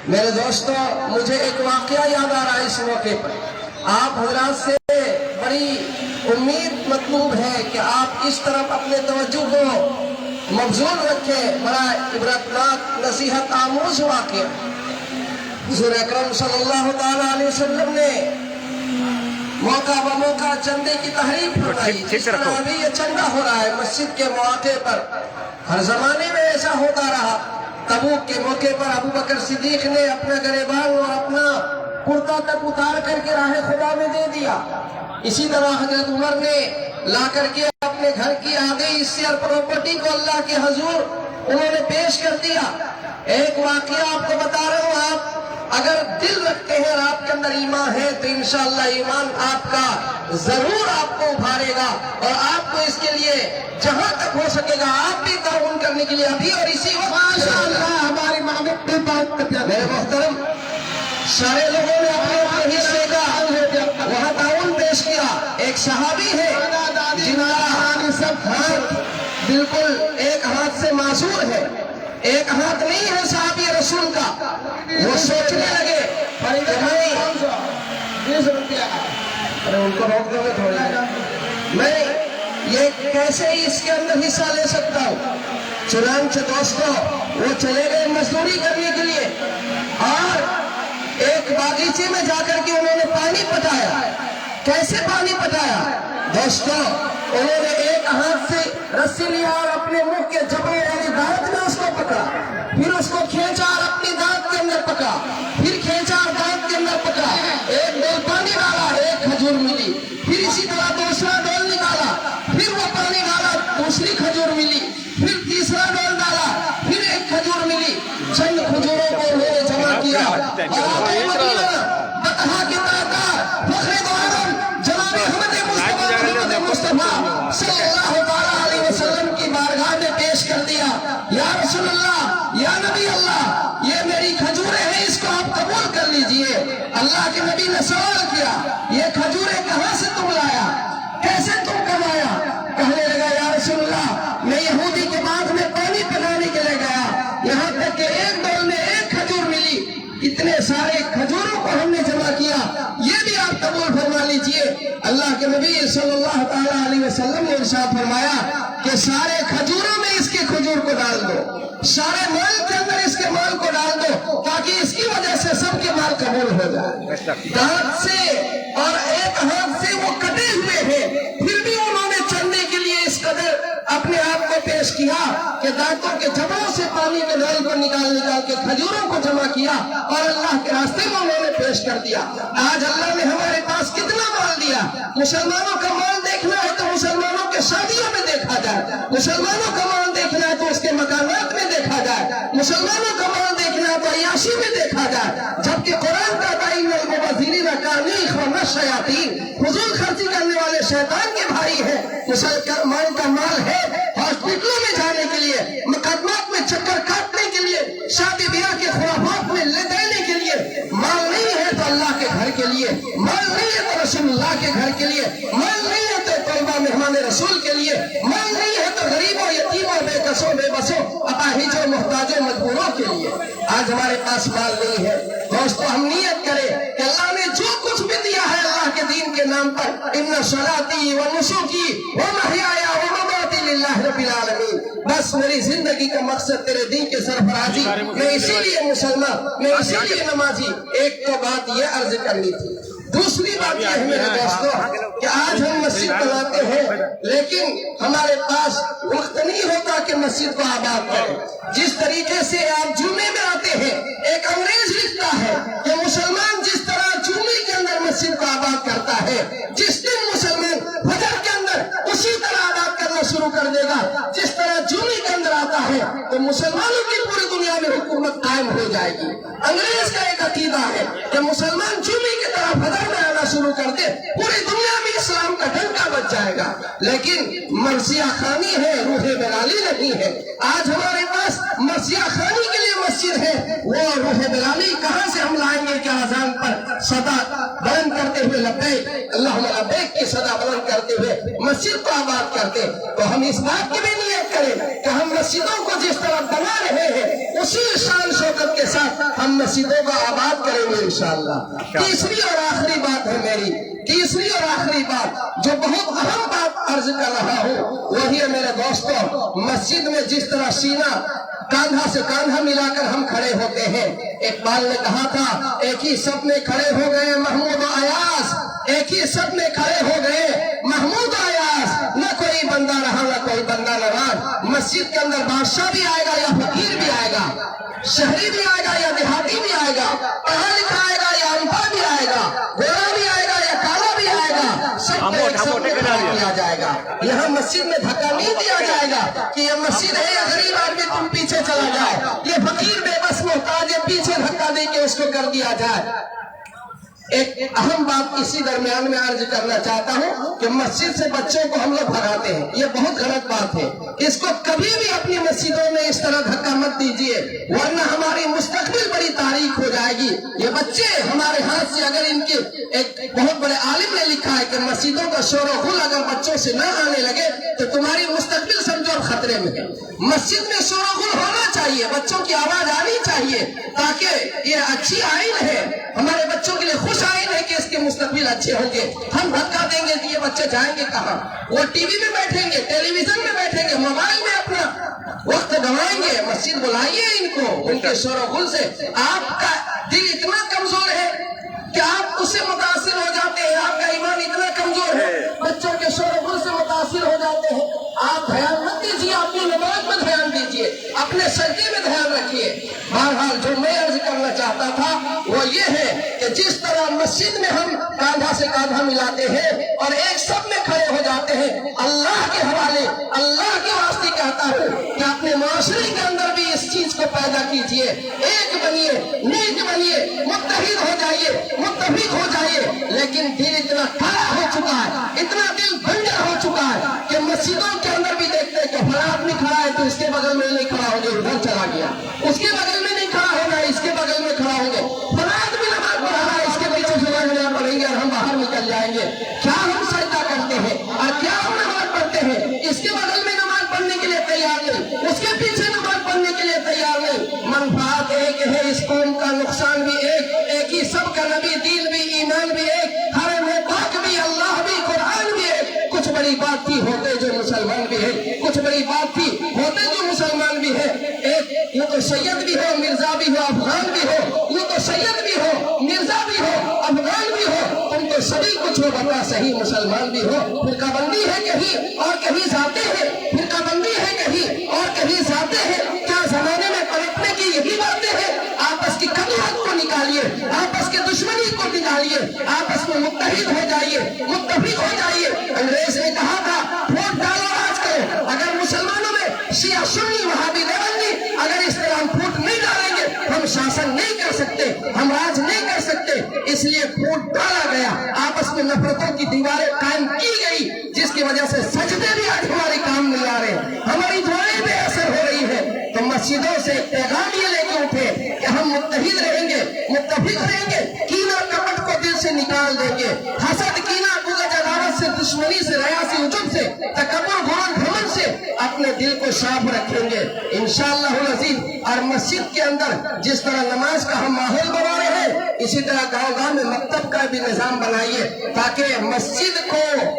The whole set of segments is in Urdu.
میرے دوستو، مجھے ایک واقعہ یاد آ رہا ہے اس موقع پر۔ آپ حضرات سے بڑی امید مطلوب ہے کہ آپ اس طرف اپنے توجہ کو مبذول رکھیں۔ بڑا عبرتناک نصیحت آموز واقعہ۔ حضور اکرم صلی اللہ تعالیٰ علیہ وسلم نے موقع بموقع چندے کی تحریف فرمائی۔ جس طرح ابھی یہ چندہ ہو رہا ہے مسجد کے مواقع پر، ہر زمانے میں ایسا ہوتا رہا۔ تبوک کے موقع پر ابو بکر صدیق نے اپنا گریبان اور اپنا کرتا تک اتار کر کے راہ خدا میں دے دیا۔ اسی طرح حضرت عمر نے لا کر کے اپنے گھر کی آدھی شیئر پراپرٹی کو اللہ کے حضور انہوں نے پیش کر دیا۔ ایک واقعہ آپ کو بتا رہا ہوں، آپ اگر دل رکھتے ہیں اور آپ کے اندر ایمان ہے تو انشاءاللہ ایمان آپ کا ضرور آپ کو ابھارے گا، اور آپ کو اس کے لیے جہاں تک ہو سکے گا آپ بھی تعاون کرنے کے لیے ابھی اور اسی وقت ماشاءاللہ ہماری معاملت پہ بات کرتے ہیں۔ میرے محترم، سارے لوگوں نے اپنے اپنے حصے کا وہاں تعاون پیش کیا۔ ایک صحابی ہے جن کا سب ہاتھ بالکل ایک ہاتھ سے معذور ہے، ایک ہاتھ نہیں ہے صحابی رسول کا۔ وہ سوچنے لگے ان کو روک دو گے تھوڑی، میں یہ کیسے اس کے اندر حصہ لے سکتا ہوں؟ چنانچہ دوستو وہ چلے گئے مزدوری کرنے کے لیے، اور ایک باغیچے میں جا کر کے انہوں نے پانی پٹایا۔ کیسے پانی پٹایا دوستو؟ انہوں نے ایک ہاتھ سے رسی لیا اور اپنے منہ کے جبڑے یعنی دانت میں اس کو پکڑا، پھر اس کو کھینچا اور اپنی دانت کے اندر پکڑا، پھر کھینچا اور دانت کے اندر پکڑا۔ ایک ڈول پانی ڈالا، ایک کھجور ملی، پھر اسی طرح دوسرا ڈول نکالا، پھر وہ پانی ڈالا، دوسری کھجور ملی، پھر تیسرا ڈول ڈالا، پھر ایک کھجور ملی۔ چند کھجوروں کو انہوں نے جمع کیا اور آقا مدینہ بطحہ کے تاجدار فخر دو عالم جناب محمد مصطفیٰ صلی اللہ علیہ وسلم کی بارگاہ میں پیش کر دیا۔ یا رسول اللہ، یا نبی اللہ، یہ میری کھجوریں ہیں، اس کو آپ قبول کر لیجئے۔ اللہ کے نبی نے سوال کیا، یہ کھجوریں کہاں سے تم لایا، کیسے تم کمایا؟ کہنے لگا یا رسول اللہ، میں یہودی کے باغ میں پانی پلانے کے لیے گیا، یہاں تک کہ ایک ڈول میں ایک کھجور ملی، اتنے سارے کھجوروں کو ہم نے جمع کیا، یہ بھی آپ قبول فرما لیجئے۔ اللہ کے نبی صلی اللہ تعالیٰ علیہ وسلم نے ارشاد فرمایا کہ سارے کھجوروں میں اس کے کھجور کو ڈال دو، سارے مال کے اندر اس کے مال کو ڈال دو، تاکہ اس کی وجہ سے سب کے مال قبول ہو جائے۔ دانت سے اور ایک ہاتھ سے وہ کٹے ہوئے ہیں، پھر بھی انہوں نے چندے کے لیے اس قدر اپنے آپ کو پیش کیا کہ دانتوں کے جبڑوں سے پانی کے نل کو نکال کے کھجوروں کو جمع کیا اور اللہ کے راستے میں انہوں نے پیش کر دیا۔ آج اللہ نے ہمارے پاس کتنا مال دیا؟ مسلمانوں کا مال دیکھنا ہے تو مسلمانوں کے شادیوں میں دیکھا جائے، مسلمانوں کا مال دیکھنا ہے تو اس کے مکانات میں دیکھا جائے، مسلمانوں کا مال دیکھنا ہے تو عیاشی میں دیکھا جائے، جبکہ قرآن کا تعین المبذرین کانوا اخوان الشیاطین، فضول خرچی کرنے والے شیطان کے بھائی ہیں۔ مسلمان کا مال ہے ہاسپٹلوں میں جانے کے لیے، مقدمات میں چکر کاٹنے کے لیے، شادی بیاہ کے خرافات میں لے دینے کے لیے۔ مال نہیں ہے تو اللہ کے گھر کے لیے، مال نہیں ہے تو رسول اللہ کے گھر کے لیے، مال نہیں ہے تو طلبہ مہمان رسول کے لیے، مال نہیں ہے تو غریبوں یتیموں بے کسوں بے بسوں اپاہجوں محتاجوں مجبوروں کے لیے۔ آج ہمارے پاس مال نہیں ہے دوستو، ہم نیت کریں کہ اللہ نے جو کچھ بھی دیا ہے اللہ کے دین کے نام پر، ان صلاتی و نسکی و محیای و مماتی للہ رب العالمین، بس میری زندگی کا مقصد تیرے دین کے سرفرازی، میں اسی لیے مسلمان، میں اسی لیے نمازی۔ ایک تو بات یہ عرض کرنی تھی۔ دوسری بات یہ ہے میرے دوستو کہ آج ہم مسجد بناتے ہیں لیکن ہمارے پاس وقت نہیں ہوتا کہ مسجد کو آباد کریں۔ جس طریقے سے آپ جمعے میں آتے ہیں، ایک انگریز لکھتا ہے کہ مسلمان جس طرح جمعے کے اندر مسجد کو آباد کرتا ہے، جس دن مسلمان فجر کے اندر اسی طرح آباد کرنا شروع کر دے گا جس طرح جمعے کے اندر آتا ہے، تو مسلمانوں کی پوری دنیا میں حکومت قائم ہو جائے گی۔ انگریز کا ایک عقیدہ ہے کہ مسلمان جمعے کی طرح فجر میں آنا شروع کر دے، پوری دنیا میں اسلام کا ڈنکا بچ جائے گا۔ لیکن مرثیہ خوانی ہے، روح بلالی نہیں ہے۔ آج ہمارے پاس مرثیہ خوانی کے لیے مسجد ہے وہ روح بلالی کہاں سے ہم لائیں گے کہ اذان پر صدا بلند کرتے ہوئے لبیک اللہم لبیک کی صدا بلند کرتے ہوئے مسجد کو آباد کرتے؟ تو ہم اس بات کی بھی نیت کریں کہ ہم مسجدوں کو جس طرح بنا رہے ہیں اسی شان شوکت کے ساتھ ہم مسجدوں کو آباد کریں گے انشاءاللہ۔ تیسری اور آخری بات ہے میری، تیسری اور آخری بات جو بہت اہم بات عرض کر رہا ہوں وہی ہے میرے دوستوں، مسجد میں جس طرح سینہ کاندھا سے کاندھا ملا کر ہم کھڑے ہوتے ہیں، اقبال نے کہا تھا ایک ہی سب میں کھڑے ہو گئے محمود و ایاز، ایک ہی سب میں کھڑے ہو گئے محمود و ایاز، نہ کوئی بندہ رہا نہ کوئی بندہ نواز۔ مسجد کے اندر بادشاہ بھی آئے گا یا فقیر بھی آئے گا، شہری بھی آئے گا یا دیہاتی بھی آئے گا، پڑھا لکھا آئے گا یا انپڑھ بھی آئے گا، گورا بھی آئے گا یا کالا بھی آئے گا، سب کو ایک سب میں کھڑا کیا جائے گا۔ یہاں مسجد میں دھکا نہیں دیا جائے گا کہ یہ مسجد ہے یا غریب آدمی تم پیچھے چلا جائے، یہ فقیر بے بس محتاج ہے پیچھے دھکا دے کے اس کو کر دیا جائے۔ ایک اہم بات اسی درمیان میں عرض کرنا چاہتا ہوں کہ مسجد سے بچوں کو ہم لوگ بھگاتے ہیں، یہ بہت غلط بات ہے۔ اس کو کبھی بھی اپنی مسجدوں میں اس طرح دھکا مت دیجیے ورنہ ہماری مستقبل بڑی تاریخ ہو جائے گی۔ یہ بچے ہمارے ہاتھ سے اگر ان کے ایک بہت بڑے عالم نے لکھا ہے کہ مسجدوں کا شور و غل اگر بچوں سے نہ آنے لگے تو تمہاری مستقبل سمجھو اور خطرے میں ہے۔ مسجد میں شور و غل ہونا چاہیے، بچوں کی آواز آنی چاہیے تاکہ یہ اچھی آئین ہے، ہمارے بچوں کے لیے خوش آئین ہے کہ اس کے مستقبل اچھے ہوں گے۔ ہم دھکا دیں گے کہ یہ بچے جائیں گے کہاں؟ وہ ٹی وی میں بیٹھیں گے، ٹیلی ویژن میں بیٹھیں گے، موبائل میں اپنا وقت گوائیں گے۔ مسجد بلائیے ان کو، ان کے شور و غل سے۔ آپ کا دل اتنا کمزور ہے کہ آپ اس سے متاثر ہو جاتے ہیں، آپ کا ایمان اتنا کمزور ہے بچوں کے شور و غل سے متاثر ہو جاتے ہیں۔ آپ دھیان مت دیجیے، اپنی نماز میں دھیان دیجیے، اپنے سجدے میں دھیان رکھیے۔ بہرحال جو میں عرض کرنا چاہتا تھا وہ یہ ہے کہ جس طرح مسجد میں ہم کاندھا سے کاندھا ملاتے ہیں اور ایک سب میں کھڑے ہو جاتے ہیں، اللہ کے حوالے اللہ کے واسطے کہتا ہوں کہ اپنے معاشرے کے اندر بھی اس چیز کو پیدا کیجیے، ایک بنیے، نیک بنیے، متحد ہو جائیے، متفق ہو جائیے۔ لیکن دل اتنا کھڑا ہو چکا ہے، اتنا دل بنجر ہو چکا ہے کہ مسجدوں کے اندر بھی دیکھتے ہیں کہ فلاں آدمی کھڑا ہے تو اس کے بغل میں نہیں کھڑا ہو گیا، ادھر چلا گیا، اس کے بغل میں نہیں کھڑا ہوگا اس کے بغل میں کھڑا ہوں گے، فلاں آدمی نماز پڑھا رہا ہے اس کے پیچھے سے نماز پڑھیں گے اور ہم باہر نکل جائیں گے۔ کیا ہم سجدہ کرتے ہیں اور کیا ہم نماز پڑھتے ہیں؟ اس کے بغل میں نماز پڑھنے کے لیے تیار نہیں، اس کے پیچھے نماز پڑھنے کے لیے تیار نہیں۔ منفعت ایک ہے، اس قوم کا نقصان بھی ایک، ایک ہی سب کا نبی، دین بھی، ایمان بھی ایک، حرم پاک بھی، اللہ بھی، قرآن بھی ایک۔ کچھ بڑی بات تھی ہوتے جو مسلمان بھی ہے، کچھ بڑی بات تھی ہوتے جو مسلمان بھی ہے۔ ایک یہ تو سید بھی ہو، مرزا بھی ہو، افغان بھی ہو، یہ تو سید بھی ہو، مرزا بھی ہو، افغان بھی ہو، تم تو سبھی کچھ ہو بتا صحیح مسلمان بھی ہو۔ فرقہ بندی ہے کہیں اور کہیں ذاتے ہیں، فرقہ بندی ہے کہیں اور کہیں ذاتے ہیں۔ کیا زمانے میں پلٹنے کی یہی باتیں ہیں؟ آپس کی کمیت کو نکالیے، آپس کے دشمنی کو نکالیے، آپس میں متحد ہو جائیے، متفق ہو جائیے۔ انگریز نے کہا تھا ووٹ ڈالو راج کرو۔ اگر مسلمانوں میں شیعہ سنی وہابی دیوبندی اگر اس طرح ہم ووٹ نہیں ڈالیں گے ہم شاسن نہیں کر سکتے، ہم راج نہیں کر سکتے۔ اس لیے ووٹ ڈالا گیا، آپس میں نفرتوں کی دیواریں قائم کی گئی جس کی وجہ سے سجدے بھی آج ہمارے کام نہیں آ رہے، ہماری دعائیں بے اثر ہو رہی ہے۔ تو مسجدوں سے پیغام یہ لے کے اٹھے کہ ہم متحد رہیں گے، متفق رہیں گے، کینہ کپٹ کو دل سے نکال دیں گے، حسد کینہ بغض عداوت سے، دشمنی سے، ریاسی عجب سے، تکبر گمان گھمنڈ سے اپنے دل کو صاف رکھیں گے انشاءاللہ العزیز۔ اور مسجد کے اندر جس طرح نماز کا ہم ماحول بنا رہے ہیں اسی طرح گاؤں گاؤں میں مکتب کا بھی نظام بنائیے تاکہ مسجد کو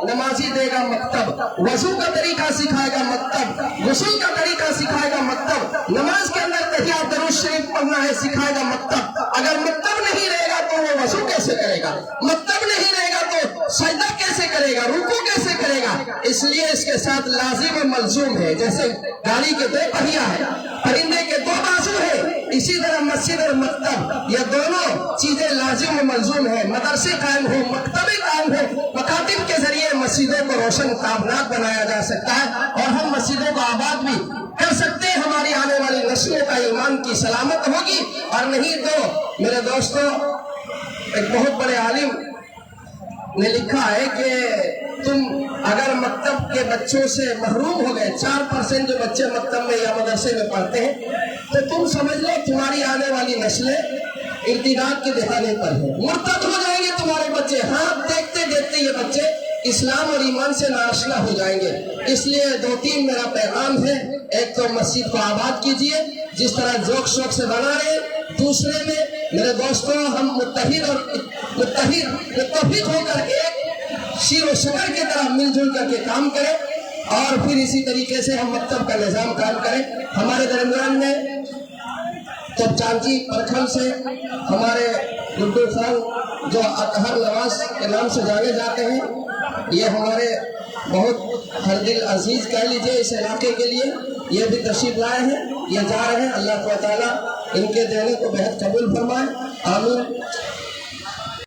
نمازی دے گا مکتب، وضو کا طریقہ سکھائے گا مکتب، غسل کا طریقہ سکھائے گا مکتب، نماز کے اندر تحیات درود شریف پڑھنا ہے سکھائے گا مکتب۔ اگر مکتب نہیں رہے گا تو وہ وضو کیسے کرے گا؟ مکتب نہیں رہے گا تو سجدہ کیسے کرے گا؟ رکوع کیسے کرے گا؟ اس لیے اس کے ساتھ لازم و ملزوم ہے، جیسے گاڑی کے دو پہیا ہے، پرندے کے دو بازو ہے، اسی طرح مسجد اور مکتب یہ دونوں چیزیں لازم و ملزوم ہے۔ مدرسے قائم ہو، مکتبیں قائم ہو، مکاتب کے ذریعے مسجدوں کو روشن تابناک بنایا جا سکتا ہے اور ہم مسجدوں کو آباد بھی کر سکتے ہیں۔ ہماری آنے والی نسلوں کا ایمان کی سلامت ہوگی۔ اور نہیں تو میرے دوستوں ایک بہت بڑے عالم نے لکھا ہے کہ تم اگر مکتب کے بچوں سے محروم ہو گئے، 4% جو بچے مکتب میں یا مدرسے میں پڑھتے ہیں، تو تم سمجھ لو تمہاری آنے والی نسلیں ارتداد کے دہانے پر ہیں، مرتد ہو جائیں گے تمہارے بچے۔ ہاں، دیکھتے دیکھتے یہ بچے اسلام اور ایمان سے ناآشنا ہو جائیں گے۔ اس لیے 2-3 میرا پیغام ہے۔ ایک تو مسجد کو آباد کیجئے جس طرح ذوق شوق سے بنا رہے ہیں۔ دوسرے میں میرے دوستوں، ہم متحد ہو کر ایک شیر و شکر کی طرح مل جل کر کے کام کریں، اور پھر اسی طریقے سے ہم مکتب کا نظام قائم کریں۔ ہمارے درمیان میں تو چانچی پرکھل سے ہمارے گڈو خان جو اطہر نواز کے نام سے جانے جاتے ہیں، یہ ہمارے بہت ہر دل عزیز کہہ لیجئے اس علاقے کے لیے، یہ بھی تشریف لائے ہیں، یہ جا رہے ہیں۔ اللہ تعالیٰ ان کے دینے کو بہت قبول فرمائے، آمین۔